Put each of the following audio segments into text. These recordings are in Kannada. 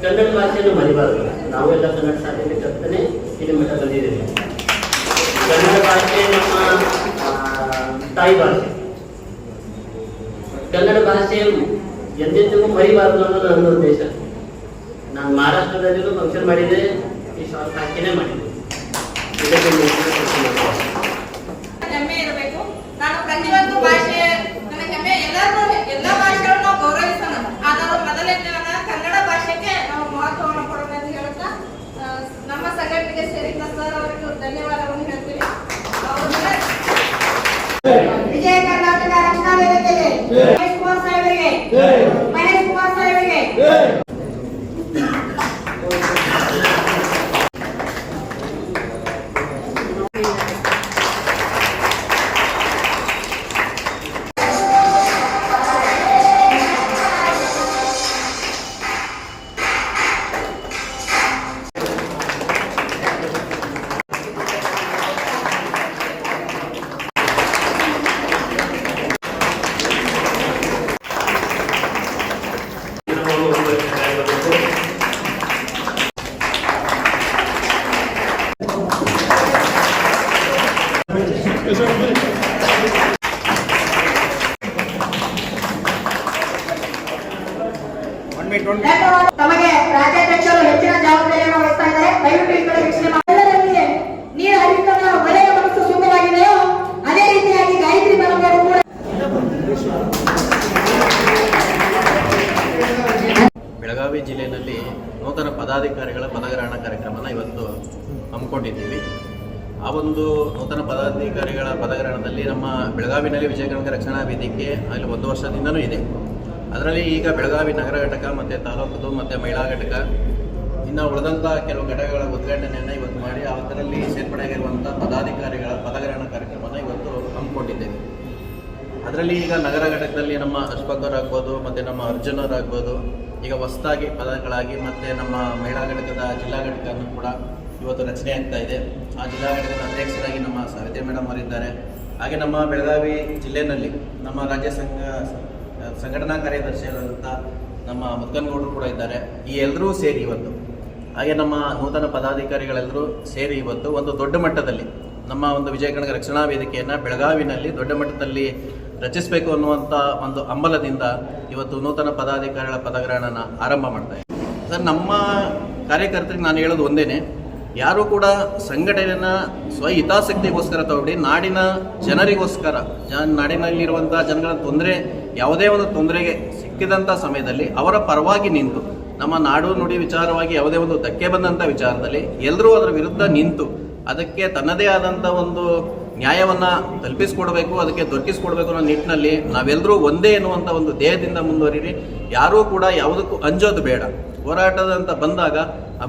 ಕನ್ನಡ ಭಾಷೆಯನ್ನು ಮರಿಬಾರದು. ನಾವೆಲ್ಲ ಕನ್ನಡ ಶಾಲೆಯಲ್ಲಿ ಕರ್ತನೆ ಇಲ್ಲಿ ಮಠ ಬಂದಿದ್ದೇವೆ. ಕನ್ನಡ ಭಾಷೆ ನಮ್ಮ ತಾಯಿ ಭಾಷೆ. ಕನ್ನಡ ಭಾಷೆ ಎಂದೆಂದಿಗೂ ಮರಿಬಾರದು ಅನ್ನೋದು ನನ್ನ ಉದ್ದೇಶ. ನಾನು ಮಹಾರಾಷ್ಟ್ರದಲ್ಲೂ ಫಂಕ್ಷನ್ ಮಾಡಿದ್ದೆ, ಈ ಶಾರ್ಟ್ ಹಾಕಿನೇ ಮಾಡಿದ್ದೆ. ಇದಕ್ಕೆ ಹೆಮ್ಮೆ ಇರಬೇಕು. ನಾನು ಪ್ರತಿಯೊಂದು ಭಾಷೆ ನನಗೆ ಹೆಮ್ಮೆ. ಎಲ್ಲ ಭಾಷೆಗಳನ್ನು ನಾವು ಗೌರವಿಸೋಣ. ಆದರೆ ಮೊದಲನೇ ಕನ್ನಡ ಭಾಷೆಗೆ ನಾವು ಮಹತ್ವವನ್ನು ಕೊಡೋಣ ಅಂತ ಹೇಳ್ತಾ ನಮ್ಮ ಸಂಘಟನೆಗೆ ಸೇರಿದ ಸರ್ ಅವರಿಗೂ ಧನ್ಯವಾದಗಳನ್ನು ಹೇಳ್ತೀನಿ. ವಿಜಯ ಕರ್ನಾಟಕ ರಕ್ಷಣಾ ವೇದಿಕೆಗೆ ಮಹೇಶ್ ಕುಮಾರ್ ಸಾಹೇಬರಿಗೆ ತಮಗೆ ರಾಜ್ಯಾಧ್ಯಕ್ಷರು ಹೆಚ್ಚಿನ ಜವಾಬ್ದಾರಿಯನ್ನು ವಹಿಸ್ತಾ ಇದ್ದಾರೆ. ದಯವಿಟ್ಟು ಈ ಕಡೆ ವೀಕ್ಷಣೆ ಮಾಡಿ. ನೀರು ಹರಿಯುತ್ತಲ್ಲ, ಒಳ್ಳೆಯ ಮನಸ್ಸು ಶುದ್ಧವಾಗಿದೆಯೋ ಅದೇ ರೀತಿಯಾಗಿ ಗಾಯತ್ರಿ ಬರಬಹುದು ಕೂಡ. ಬೆಳಗಾವಿ ಜಿಲ್ಲೆಯಲ್ಲಿ ನೂತನ ಪದಾಧಿಕಾರಿಗಳ ಪದಗ್ರಹಣ ಕಾರ್ಯಕ್ರಮನ ಇವತ್ತು ಹಮ್ಮಿಕೊಂಡಿದ್ದೀವಿ. ಆ ಒಂದು ನೂತನ ಪದಾಧಿಕಾರಿಗಳ ಪದಗ್ರಹಣದಲ್ಲಿ ನಮ್ಮ ಬೆಳಗಾವಿನಲ್ಲಿ ವಿಜಯ ಕರ್ನಾಟಕ ರಕ್ಷಣಾ ವೇದಿಕೆ ಅಲ್ಲಿ 1 ವರ್ಷದಿಂದನೂ ಇದೆ. ಅದರಲ್ಲಿ ಈಗ ಬೆಳಗಾವಿ ನಗರ ಘಟಕ ಮತ್ತು ತಾಲೂಕು ಮತ್ತು ಮಹಿಳಾ ಘಟಕ ಇನ್ನು ಉಳಿದಂಥ ಕೆಲವು ಘಟಕಗಳ ಉದ್ಘಾಟನೆಯನ್ನು ಇವತ್ತು ಮಾಡಿ ಅದರಲ್ಲಿ ಸೇರ್ಪಡೆಯಾಗಿರುವಂಥ ಪದಾಧಿಕಾರಿಗಳ ಪದಗ್ರಹಣ ಕಾರ್ಯಕ್ರಮನ ಇವತ್ತು ಹಮ್ಮಿಕೊಂಡಿದ್ದೇವೆ. ಅದರಲ್ಲಿ ಈಗ ನಗರ ಘಟಕದಲ್ಲಿ ನಮ್ಮ ಅಶ್ಫಾಕ್ ಆಗ್ಬೋದು ಮತ್ತು ನಮ್ಮ ಅರ್ಜುನ್ ಆಗ್ಬೋದು ಈಗ ಹೊಸದಾಗಿ ಪದಗಳಾಗಿ ಮತ್ತು ನಮ್ಮ ಮಹಿಳಾ ಘಟಕದ ಜಿಲ್ಲಾ ಘಟಕವನ್ನು ಕೂಡ ಇವತ್ತು ರಚನೆ ಆಗ್ತಾ ಇದೆ. ಆ ಜಿಲ್ಲಾ ಘಟಕದ ಅಧ್ಯಕ್ಷರಾಗಿ ನಮ್ಮ ಸಾವಿತ್ರಿ ಮೇಡಮ್ ಅವರಿದ್ದಾರೆ. ಹಾಗೆ ನಮ್ಮ ಬೆಳಗಾವಿ ಜಿಲ್ಲೆಯಲ್ಲಿ ನಮ್ಮ ರಾಜ್ಯ ಸಂಘಟನಾ ಕಾರ್ಯದರ್ಶಿಯಾದಂಥ ನಮ್ಮ ಮುದ್ಗನಗೌಡರು ಕೂಡ ಇದ್ದಾರೆ. ಈ ಎಲ್ಲರೂ ಸೇರಿ ಇವತ್ತು ಹಾಗೆ ನಮ್ಮ ನೂತನ ಪದಾಧಿಕಾರಿಗಳೆಲ್ಲರೂ ಸೇರಿ ಇವತ್ತು ಒಂದು ದೊಡ್ಡ ಮಟ್ಟದಲ್ಲಿ ನಮ್ಮ ಒಂದು ವಿಜಯ ಕರ್ನಾಟಕ ರಕ್ಷಣಾ ವೇದಿಕೆಯನ್ನು ಬೆಳಗಾವಿನಲ್ಲಿ ದೊಡ್ಡ ಮಟ್ಟದಲ್ಲಿ ರಚಿಸಬೇಕು ಅನ್ನುವಂಥ ಒಂದು ಹಂಬಲದಿಂದ ಇವತ್ತು ನೂತನ ಪದಾಧಿಕಾರಿಗಳ ಪದಗ್ರಹಣನ ಆರಂಭ ಮಾಡ್ತಾ ಇದ್ದೀವಿ. ಸರ್, ನಮ್ಮ ಕಾರ್ಯಕರ್ತರಿಗೆ ನಾನು ಹೇಳೋದು ಒಂದೇನೆ, ಯಾರೂ ಕೂಡ ಸಂಘಟನೆಯನ್ನು ಸ್ವಹಿತಾಸಕ್ತಿಗೋಸ್ಕರ ತಗೊಂಡು ನಾಡಿನ ಜನರಿಗೋಸ್ಕರ ನಾಡಿನಲ್ಲಿರುವಂಥ ಜನಗಳ ಯಾವುದೇ ಒಂದು ತೊಂದರೆಗೆ ಸಿಕ್ಕಿದಂಥ ಸಮಯದಲ್ಲಿ ಅವರ ಪರವಾಗಿ ನಿಂತು ನಮ್ಮ ನಾಡು ನುಡಿ ವಿಚಾರವಾಗಿ ಯಾವುದೇ ಒಂದು ಧಕ್ಕೆ ಬಂದಂಥ ವಿಚಾರದಲ್ಲಿ ಎಲ್ಲರೂ ಅದರ ವಿರುದ್ಧ ನಿಂತು ಅದಕ್ಕೆ ತನ್ನದೇ ಆದಂಥ ಒಂದು ನ್ಯಾಯವನ್ನು ತಲುಪಿಸ್ಕೊಡ್ಬೇಕು, ಅದಕ್ಕೆ ದೊರಕಿಸ್ಕೊಡ್ಬೇಕು ಅನ್ನೋ ನಿಟ್ಟಿನಲ್ಲಿ ನಾವೆಲ್ಲರೂ ಒಂದೇ ಎನ್ನುವಂಥ ಒಂದು ದೇಹದಿಂದ ಮುಂದುವರಿರಿ. ಯಾರೂ ಕೂಡ ಯಾವುದಕ್ಕೂ ಅಂಜೋದು ಬೇಡ. ಹೋರಾಟದಂತ ಬಂದಾಗ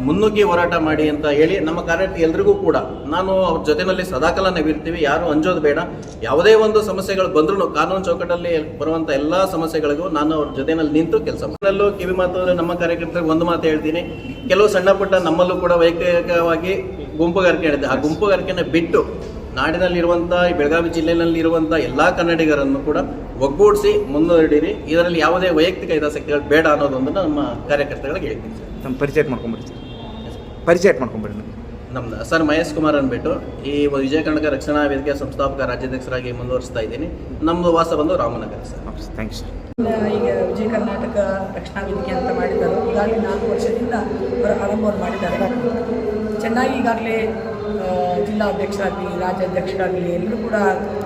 ಮುನ್ನುಗ್ಗಿ ಹೋರಾಟ ಮಾಡಿ ಅಂತ ಹೇಳಿ ನಮ್ಮ ಕಾರ್ಯಕರ್ತರು ಎಲ್ರಿಗೂ ಕೂಡ ನಾನು ಅವ್ರ ಜೊತೆಯಲ್ಲಿ ಸದಾಕಾಲ ನಾವಿರ್ತೀವಿ. ಯಾರು ಅಂಜೋದು ಬೇಡ. ಯಾವುದೇ ಒಂದು ಸಮಸ್ಯೆಗಳು ಬಂದ್ರೂ ಕಾನೂನು ಚೌಕಟ್ಟಲ್ಲಿ ಬರುವಂಥ ಎಲ್ಲ ಸಮಸ್ಯೆಗಳಿಗೂ ನಾನು ಅವ್ರ ಜೊತೆಯಲ್ಲಿ ನಿಂತು ಕೆಲಸ ಮಾಡಲು ಕಿವಿ ಮಾತು. ನಮ್ಮ ಕಾರ್ಯಕರ್ತರಿಗೆ ಒಂದು ಮಾತು ಹೇಳ್ತೀನಿ, ಕೆಲವು ಸಣ್ಣ ಪುಟ್ಟ ನಮ್ಮಲ್ಲೂ ಕೂಡ ವೈಯಕ್ತಿಕವಾಗಿ ಗುಂಪುಗಾರಿಕೆ ಹೇಳಿದೆ. ಆ ಗುಂಪುಗಾರಿಕೆನ ಬಿಟ್ಟು ನಾಡಿನಲ್ಲಿರುವಂಥ ಈ ಬೆಳಗಾವಿ ಜಿಲ್ಲೆಯಲ್ಲಿರುವಂಥ ಎಲ್ಲ ಕನ್ನಡಿಗರನ್ನು ಕೂಡ ಒಗ್ಗೂಡಿಸಿ ಮುನ್ನಡೆಯಿರಿ. ಇದರಲ್ಲಿ ಯಾವುದೇ ವೈಯಕ್ತಿಕ ಹಿತಾಸಕ್ತಿಗಳು ಬೇಡ ಅನ್ನೋದೊಂದು ನಮ್ಮ ಕಾರ್ಯಕರ್ತಗಳಿಗೆ ಹೇಳ್ತೀನಿ. ನಮ್ಮ ಪರಿಚಯ ಮಾಡ್ಕೊಂಬಿಡಿ. ನಮ್ದು ಸರ್ ಮಹೇಶ್ ಕುಮಾರ್ ಅಂದ್ಬಿಟ್ಟು ಈ ವಿಜಯ ಕರ್ನಾಟಕ ರಕ್ಷಣಾ ವೇದಿಕೆ ಸಂಸ್ಥಾಪಕ ರಾಜ್ಯಾಧ್ಯಕ್ಷರಾಗಿ ಮುಂದುವರಿಸ್ತಾ ಇದ್ದೀನಿ. ನಮ್ಮದು ವಾಸ ಬಂದು ರಾಮನಗರ ಸರ್. Thanks sir. ಈಗ ವಿಜಯ ಕರ್ನಾಟಕ ರಕ್ಷಣಾ ವೇದಿಕೆ ಅಂತ ಮಾಡಿದ್ದಾರೆ. ಈಗಾಗಲೇ 4 ವರ್ಷದಿಂದ ಆರಂಭವನ್ನು ಮಾಡಿದ್ದಾರೆ. ಚೆನ್ನಾಗಿ ಈಗಾಗಲೇ ಜಿಲ್ಲಾ ಅಧ್ಯಕ್ಷರಾಗಲಿ ರಾಜ್ಯಾಧ್ಯಕ್ಷರಾಗಲಿ ಎಲ್ಲರೂ ಕೂಡ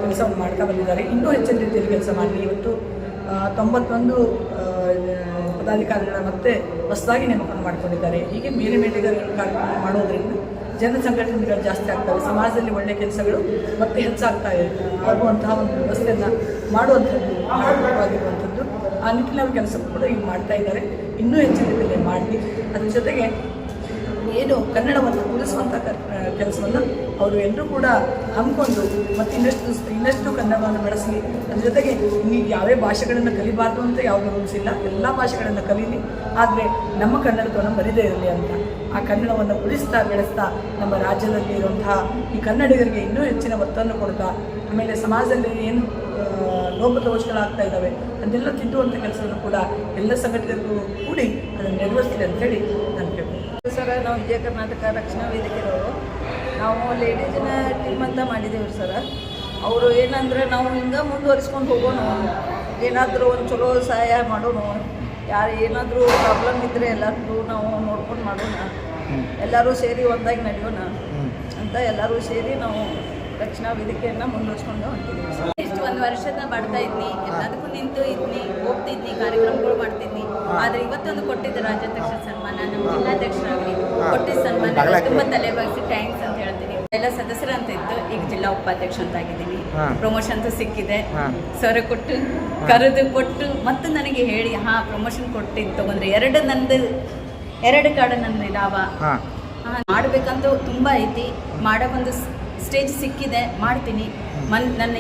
ಕೆಲಸವನ್ನು ಮಾಡ್ತಾ ಬಂದಿದ್ದಾರೆ. ಇನ್ನೂ ಹೆಚ್ಚಿನ ರೀತಿಯಲ್ಲಿ ಕೆಲಸ ಮಾಡಲಿ. ಇವತ್ತು 91 ಪದಾಧಿಕಾರಿಗಳ ಮತ್ತೆ ಹೊಸದಾಗಿ ನೇಮಕವನ್ನು ಮಾಡ್ಕೊಂಡಿದ್ದಾರೆ. ಹೀಗೆ ಬೇರೆ ಕಾರ್ಯಕ್ರಮ ಮಾಡೋದ್ರಿಂದ ಜನ ಸಂಘಟನೆಗಳು ಜಾಸ್ತಿ ಆಗ್ತವೆ. ಸಮಾಜದಲ್ಲಿ ಒಳ್ಳೆಯ ಕೆಲಸಗಳು ಮತ್ತೆ ಹೆಚ್ಚಾಗ್ತಾ ಆಗುವಂತಹ ಒಂದು ವ್ಯವಸ್ಥೆಯನ್ನು ಮಾಡುವಂಥದ್ದು ಆಗಿರುವಂಥದ್ದು. ಆ ನಿಟ್ಟಿನಲ್ಲಿ ಕೆಲಸ ಕೂಡ ಈಗ ಮಾಡ್ತಾ ಇದ್ದಾರೆ. ಇನ್ನೂ ಹೆಚ್ಚಿನ ರೀತಿಯಲ್ಲಿ ಮಾಡಲಿ. ಅದ್ರ ಜೊತೆಗೆ ಏನು ಕನ್ನಡವನ್ನು ಉಳಿಸುವಂಥ ಕೆಲಸವನ್ನು ಅವರು ಎಲ್ಲರೂ ಕೂಡ ಹಮ್ಮಿಕೊಂಡು ಮತ್ತು ಇನ್ನಷ್ಟು ಕನ್ನಡವನ್ನು ಬೆಳೆಸಲಿ. ಅದ್ರ ಜೊತೆಗೆ ನೀವು ಯಾವೇ ಭಾಷೆಗಳನ್ನು ಕಲಿಬಾರ್ದು ಅಂತ ಯಾವುದೇ ರೂಲ್ಸ್ ಇಲ್ಲ. ಎಲ್ಲ ಭಾಷೆಗಳನ್ನು ಕಲೀಲಿ, ಆದರೆ ನಮ್ಮ ಕನ್ನಡತ್ವವನ್ನು ಬರಿದೇ ಇರಲಿ ಅಂತ ಆ ಕನ್ನಡವನ್ನು ಉಳಿಸ್ತಾ ಬೆಳೆಸ್ತಾ ನಮ್ಮ ರಾಜ್ಯದಲ್ಲಿ ಇರುವಂತಹ ಈ ಕನ್ನಡಿಗರಿಗೆ ಇನ್ನೂ ಹೆಚ್ಚಿನ ಒತ್ತನ್ನು ಕೊಡ್ತಾ, ಆಮೇಲೆ ಸಮಾಜದಲ್ಲಿ ಏನು ಲೋಪದೋಷಗಳಾಗ್ತಾ ಇದ್ದಾವೆ ಅದನ್ನೆಲ್ಲ ತಿದ್ದುವಂಥ ಕೆಲಸವನ್ನು ಕೂಡ ಎಲ್ಲ ಸಂಘಟನೆಗಳು ಕೂಡಿ ಅದನ್ನು ನೆರವೇರಿಸಲಿ ಅಂತೇಳಿ ನಾನು ಕೇಳ್ತೀನಿ. ಸರ್, ನಾವು ವಿಜಯ ಕರ್ನಾಟಕ ರಕ್ಷಣಾ ವೇದಿಕೆಯವರು ನಾವು ಲೇಡೀಸ್ನ ಟೀಮ್ ಅಂತ ಮಾಡಿದ್ದೇವೆ ಸರ್. ಅವರು ಏನಂದರೆ ನಾವು ಹಿಂಗೆ ಮುಂದುವರಿಸ್ಕೊಂಡು ಹೋಗೋಣ, ಏನಾದರೂ ಒಂದು ಚಲೋ ಸಹಾಯ ಮಾಡೋಣ, ಯಾರು ಏನಾದರೂ ಪ್ರಾಬ್ಲಮ್ ಇದ್ದರೆ ಎಲ್ಲರೂ ನಾವು ನೋಡ್ಕೊಂಡು ಮಾಡೋಣ, ಎಲ್ಲರೂ ಸೇರಿ ಒಂದಾಗಿ ನಡೆಯೋಣ ಅಂತ ಎಲ್ಲರೂ ಸೇರಿ ನಾವು ರಕ್ಷಣಾ ವೇದಿಕೆಯನ್ನು ಮುಂದುವರಿಸ್ಕೊಂಡು ಹೊಂಟಿದ್ದೀವಿ ಸರ್. ಇಷ್ಟು 1 ವರ್ಷದ ಮಾಡ್ತಾ ಇದ್ನಿ, ಎಲ್ಲದಕ್ಕೂ ನಿಂತು ಇದ್ನಿ, ಹೋಗ್ತಿದ್ನಿ, ಕಾರ್ಯಕ್ರಮಗಳು ಮಾಡ್ತಿದ್ನಿ. ಆದ್ರೆ ಇವತ್ತೊಂದು ಕೊಟ್ಟಿದ್ದ ರಾಜ್ಯಾಧ್ಯಕ್ಷ ಸನ್ಮಾನ, ನಮ್ಮ ಜಿಲ್ಲಾಧ್ಯಕ್ಷರಾಗಲಿ ಕೊಟ್ಟಿದ್ದ ಸನ್ಮಾನ ತುಂಬ ತಲೆಬಾಗಿಸಿ ಥ್ಯಾಂಕ್ಸ್ ಅಂತ ಹೇಳ್ತೀನಿ. ಎಲ್ಲ ಸದಸ್ಯರು ಅಂತ ಇತ್ತು, ಈಗ ಜಿಲ್ಲಾ ಉಪಾಧ್ಯಕ್ಷ ಅಂತ ಆಗಿದ್ದೀನಿ. ಪ್ರಮೋಷನ್ ಅಂತೂ ಸಿಕ್ಕಿದೆ, ಸರ್ ಕೊಟ್ಟು ಕರೆದು ಕೊಟ್ಟು ಮತ್ತು ನನಗೆ ಹೇಳಿ ಪ್ರಮೋಷನ್ ಕೊಟ್ಟಿದ್ದು ತಗೊಂಡ್ರೆ ಎರಡು ಕಾಡು ನಂದು ಲಾಭ ಮಾಡ್ಬೇಕಂತ ತುಂಬ ಐತಿ. ಮಾಡೋಕ್ಕೊಂದು ಸ್ಟೇಜ್ ಸಿಕ್ಕಿದೆ, ಮಾಡ್ತೀನಿ. ನನ್ನ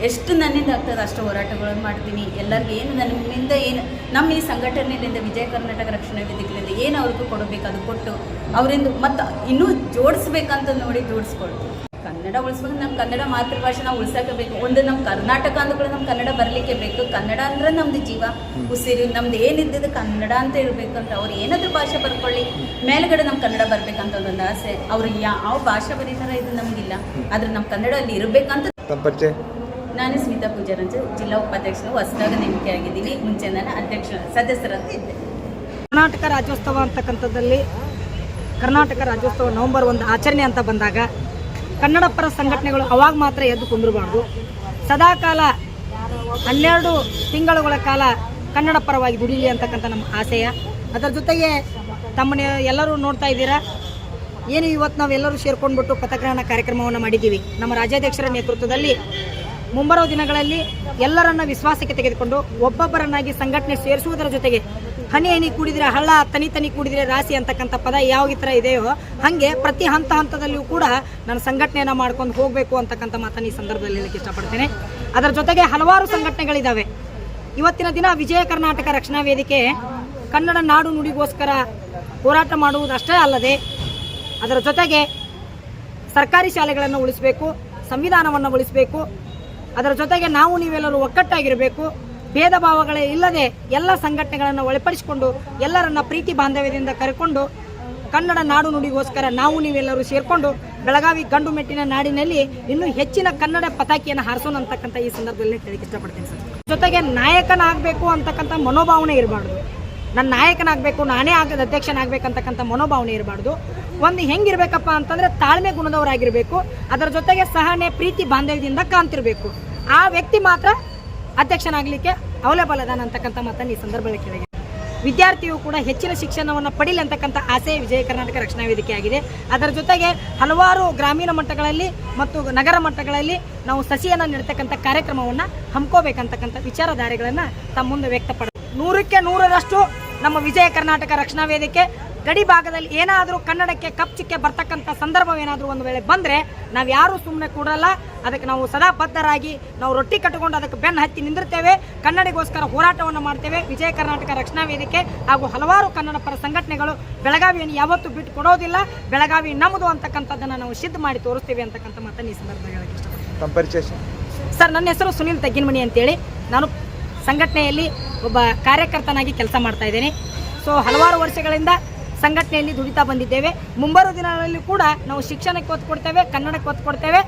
ಎಷ್ಟು ನನ್ನಿಂದ ಆಗ್ತದೆ ಅಷ್ಟು ಹೋರಾಟಗಳನ್ನು ಮಾಡ್ತೀನಿ. ಎಲ್ಲರಿಗೂ ಏನು ನನ್ನಿಂದ ಏನು ನಮ್ಮ ಈ ಸಂಘಟನೆಯಿಂದ ವಿಜಯ ಕರ್ನಾಟಕ ರಕ್ಷಣಾ ವೇದಿಕೆಯಿಂದ ಏನು ಅವ್ರಿಗೂ ಕೊಡಬೇಕು ಅದು ಕೊಟ್ಟು ಅವರಿಂದ ಮತ್ತು ಇನ್ನೂ ಜೋಡಿಸ್ಬೇಕಂತ ನೋಡಿ ಜೋಡಿಸ್ಕೊಳ್ತೀವಿ. ಕನ್ನಡ ಉಳಿಸ್ಬೇಕು, ನಮ್ಮ ಕನ್ನಡ ಮಾತೃಭಾಷೆ ನಾವು ಉಳಿಸಬೇಕು. ಒಂದು ನಮ್ಮ ಕರ್ನಾಟಕ ಅಂದ್ಕೊಳ್ಳಿ ನಮ್ಮ ಕನ್ನಡ ಬರಲಿಕ್ಕೆ ಬೇಕು. ಕನ್ನಡ ಅಂದರೆ ನಮ್ಮದು ಜೀವ ಉಸಿರು, ನಮ್ದು ಏನಿದ್ದದ್ದು ಕನ್ನಡ ಅಂತ ಇರಬೇಕಂತ. ಅವ್ರು ಏನಾದರೂ ಭಾಷೆ ಬರ್ಕೊಳ್ಳಿ, ಮೇಲ್ಗಡೆ ನಮ್ಮ ಕನ್ನಡ ಬರಬೇಕಂತ ಒಂದು ಆಸೆ. ಅವ್ರಿಗೆ ಯಾವ ಭಾಷೆ ಬರೀತಾರ ಇದು ನಮಗಿಲ್ಲ, ಆದರೆ ನಮ್ಮ ಕನ್ನಡ ಅಲ್ಲಿ ಇರಬೇಕಂತ. ನಾನು ಸ್ಮಿತಾ ಪೂಜಾರ್ ಅಂತ ಜಿಲ್ಲಾ ಉಪಾಧ್ಯಕ್ಷರು ಹೊಸದಾಗ ನೇಮಕ ಆಗಿದ್ದೀನಿ. ಮುಂಚೆ ನಾನು ಸದಸ್ಯರಂತ ಇದ್ದೆ. ಕರ್ನಾಟಕ ರಾಜ್ಯೋತ್ಸವ ಅಂತಕ್ಕಂಥದ್ದಲ್ಲಿ ಕರ್ನಾಟಕ ರಾಜ್ಯೋತ್ಸವ ನವೆಂಬರ್ 1 ಆಚರಣೆ ಅಂತ ಬಂದಾಗ ಕನ್ನಡ ಪರ ಸಂಘಟನೆಗಳು ಅವಾಗ ಮಾತ್ರ ಎದ್ದು ಕುಂದಿರಬಾರ್ದು. ಸದಾಕಾಲ 12 ತಿಂಗಳುಗಳ ಕಾಲ ಕನ್ನಡ ಪರವಾಗಿ ದುಡಿಲಿ ಅಂತಕ್ಕಂಥ ನಮ್ಮ ಆಸೆಯ. ಅದರ ಜೊತೆಗೆ ತಮ್ಮನ್ನ ಎಲ್ಲರೂ ನೋಡ್ತಾ ಇದ್ದೀರಾ, ಏನು ಇವತ್ತು ನಾವೆಲ್ಲರೂ ಸೇರ್ಕೊಂಡ್ಬಿಟ್ಟು ಪಥಗ್ರಹಣ ಕಾರ್ಯಕ್ರಮವನ್ನು ಮಾಡಿದ್ದೀವಿ. ನಮ್ಮ ರಾಜ್ಯಾಧ್ಯಕ್ಷರ ನೇತೃತ್ವದಲ್ಲಿ ಮುಂಬರುವ ದಿನಗಳಲ್ಲಿ ಎಲ್ಲರನ್ನ ವಿಶ್ವಾಸಕ್ಕೆ ತೆಗೆದುಕೊಂಡು ಒಬ್ಬೊಬ್ಬರನ್ನಾಗಿ ಸಂಘಟನೆ ಸೇರಿಸುವುದರ ಜೊತೆಗೆ ಹನಿ ಹನಿ ಕೂಡಿದರೆ ಹಳ್ಳ, ತನಿ ತನಿ ಕೂಡಿದರೆ ರಾಶಿ ಅಂತಕ್ಕಂಥ ಪದ ಯಾವ ಥರ ಇದೆಯೋ ಹಾಗೆ ಪ್ರತಿ ಹಂತದಲ್ಲಿಯೂ ಕೂಡ ನಾನು ಸಂಘಟನೆಯನ್ನು ಮಾಡ್ಕೊಂಡು ಹೋಗಬೇಕು ಅಂತಕ್ಕಂಥ ಮಾತನ್ನು ಈ ಸಂದರ್ಭದಲ್ಲಿ ಹೇಳಕ್ಕೆ ಇಷ್ಟಪಡ್ತೇನೆ. ಅದರ ಜೊತೆಗೆ ಹಲವಾರು ಸಂಘಟನೆಗಳಿದ್ದಾವೆ. ಇವತ್ತಿನ ದಿನ ವಿಜಯ ಕರ್ನಾಟಕ ರಕ್ಷಣಾ ವೇದಿಕೆ ಕನ್ನಡ ನಾಡು ನುಡಿಗೋಸ್ಕರ ಹೋರಾಟ ಮಾಡುವುದಷ್ಟೇ ಅಲ್ಲದೆ ಅದರ ಜೊತೆಗೆ ಸರ್ಕಾರಿ ಶಾಲೆಗಳನ್ನು ಉಳಿಸಬೇಕು, ಸಂವಿಧಾನವನ್ನು ಉಳಿಸಬೇಕು. ಅದರ ಜೊತೆಗೆ ನಾವು ನೀವೆಲ್ಲರೂ ಒಕ್ಕಟ್ಟಾಗಿರಬೇಕು, ಭೇದ ಭಾವಗಳೇ ಇಲ್ಲದೆ ಎಲ್ಲ ಸಂಘಟನೆಗಳನ್ನು ಒಳಪಡಿಸಿಕೊಂಡು ಎಲ್ಲರನ್ನ ಪ್ರೀತಿ ಬಾಂಧವ್ಯದಿಂದ ಕರೆಕೊಂಡು ಕನ್ನಡ ನಾಡು ನುಡಿಗೋಸ್ಕರ ನಾವು ನೀವೆಲ್ಲರೂ ಸೇರಿಕೊಂಡು ಬೆಳಗಾವಿ ಗಂಡು ಮೆಟ್ಟಿನ ನಾಡಿನಲ್ಲಿ ಇನ್ನೂ ಹೆಚ್ಚಿನ ಕನ್ನಡ ಪತಾಕಿಯನ್ನು ಹಾರಿಸೋಣ ಅಂತಕ್ಕಂಥ ಈ ಸಂದರ್ಭದಲ್ಲಿ ಹೇಳಕ್ಕೆ ಇಷ್ಟಪಡ್ತೀನಿ ಸರ್. ಜೊತೆಗೆ ನಾಯಕನಾಗಬೇಕು ಅಂತಕ್ಕಂಥ ಮನೋಭಾವನೆ ಇರಬಾರ್ದು. ನನ್ನ ನಾಯಕನಾಗಬೇಕು, ನಾನೇ ಅಧ್ಯಕ್ಷನಾಗಬೇಕಂತಕ್ಕಂಥ ಮನೋಭಾವನೆ ಇರಬಾರ್ದು. ಒಂದು ಹೆಂಗಿರ್ಬೇಕಪ್ಪ ಅಂತಂದರೆ ತಾಳ್ಮೆ ಗುಣದವರಾಗಿರಬೇಕು. ಅದರ ಜೊತೆಗೆ ಸಹನೆ, ಪ್ರೀತಿ ಬಾಂಧವ್ಯದಿಂದ ಕಾಣ್ತಿರ್ಬೇಕು. ಆ ವ್ಯಕ್ತಿ ಮಾತ್ರ ಅಧ್ಯಕ್ಷನಾಗಲಿಕ್ಕೆ ಅವೈಲೇಬಲ್ ಅದಾನ ಅಂತಕ್ಕಂಥ ಮಾತನ್ನು ಈ ಸಂದರ್ಭದಲ್ಲಿ ಕೇಳಿದೆ. ವಿದ್ಯಾರ್ಥಿಯು ಕೂಡ ಹೆಚ್ಚಿನ ಶಿಕ್ಷಣವನ್ನು ಪಡೀಲಿ ಅಂತಕ್ಕಂಥ ಆಸೆ ವಿಜಯ ಕರ್ನಾಟಕ ರಕ್ಷಣಾ ವೇದಿಕೆ ಆಗಿದೆ. ಅದರ ಜೊತೆಗೆ ಹಲವಾರು ಗ್ರಾಮೀಣ ಮಟ್ಟಗಳಲ್ಲಿ ಮತ್ತು ನಗರ ಮಟ್ಟಗಳಲ್ಲಿ ನಾವು ಸಸಿಯನ್ನು ನೆಡ್ತಕ್ಕಂಥ ಕಾರ್ಯಕ್ರಮವನ್ನು ಹಮ್ಮಿಕೋಬೇಕಂತಕ್ಕಂಥ ವಿಚಾರಧಾರೆಗಳನ್ನು ತಮ್ಮ ಮುಂದೆ ವ್ಯಕ್ತಪಡ 100ಕ್ಕೆ 100ರಷ್ಟು ನಮ್ಮ ವಿಜಯ ಕರ್ನಾಟಕ ರಕ್ಷಣಾ ವೇದಿಕೆ ಗಡಿ ಭಾಗದಲ್ಲಿ ಏನಾದರೂ ಕನ್ನಡಕ್ಕೆ ಕಪ್ಚಿಕ್ಕೆ ಬರ್ತಕ್ಕಂಥ ಸಂದರ್ಭವೇನಾದರೂ ಒಂದು ವೇಳೆ ಬಂದರೆ ನಾವು ಯಾರೂ ಸುಮ್ಮನೆ ಕೂಡಲ್ಲ. ಅದಕ್ಕೆ ನಾವು ಸದಾ ಬದ್ಧರಾಗಿ ನಾವು ರೊಟ್ಟಿ ಕಟ್ಟಿಕೊಂಡು ಅದಕ್ಕೆ ಬೆನ್ನು ಹತ್ತಿ ನಿಂದಿರ್ತೇವೆ. ಕನ್ನಡಿಗೋಸ್ಕರ ಹೋರಾಟವನ್ನು ಮಾಡ್ತೇವೆ. ವಿಜಯ ಕರ್ನಾಟಕ ರಕ್ಷಣಾ ವೇದಿಕೆ ಹಾಗೂ ಹಲವಾರು ಕನ್ನಡ ಪರ ಸಂಘಟನೆಗಳು ಬೆಳಗಾವಿಯನ್ನು ಯಾವತ್ತೂ ಬಿಟ್ಟು ಕೊಡೋದಿಲ್ಲ. ಬೆಳಗಾವಿ ನಮ್ಮದು ಅಂತಕ್ಕಂಥದ್ದನ್ನು ನಾವು ಸಿದ್ಧ ಮಾಡಿ ತೋರಿಸ್ತೀವಿ ಅಂತಕ್ಕಂಥ ಮಾತನ್ನು ಈ ಸಂದರ್ಭದಲ್ಲಿ ಹೇಳಕ್ಕೆ ಇಷ್ಟಪಡ್ತೀನಿ. ಸರ್, ನನ್ನ ಹೆಸರು ಸುನಿಲ್ ತಗ್ಗಿನಮಣಿ ಅಂತೇಳಿ. ನಾನು ಸಂಘಟನೆಯಲ್ಲಿ ಒಬ್ಬ ಕಾರ್ಯಕರ್ತನಾಗಿ ಕೆಲಸ ಮಾಡ್ತಾ ಇದ್ದೇನೆ. ಸೊ ಹಲವಾರು ವರ್ಷಗಳಿಂದ ಸಂಘಟನೆಯಲ್ಲಿ ದುಡಿತಾ ಬಂದಿದ್ದೇವೆ. ಮುಂಬರುವ ದಿನಗಳಲ್ಲಿ ಕೂಡ ನಾವು ಶಿಕ್ಷಣಕ್ಕೆ ಒತ್ತು ಕೊಡ್ತೇವೆ, ಕನ್ನಡಕ್ಕೆ ಒತ್ತು ಕೊಡ್ತೇವೆ.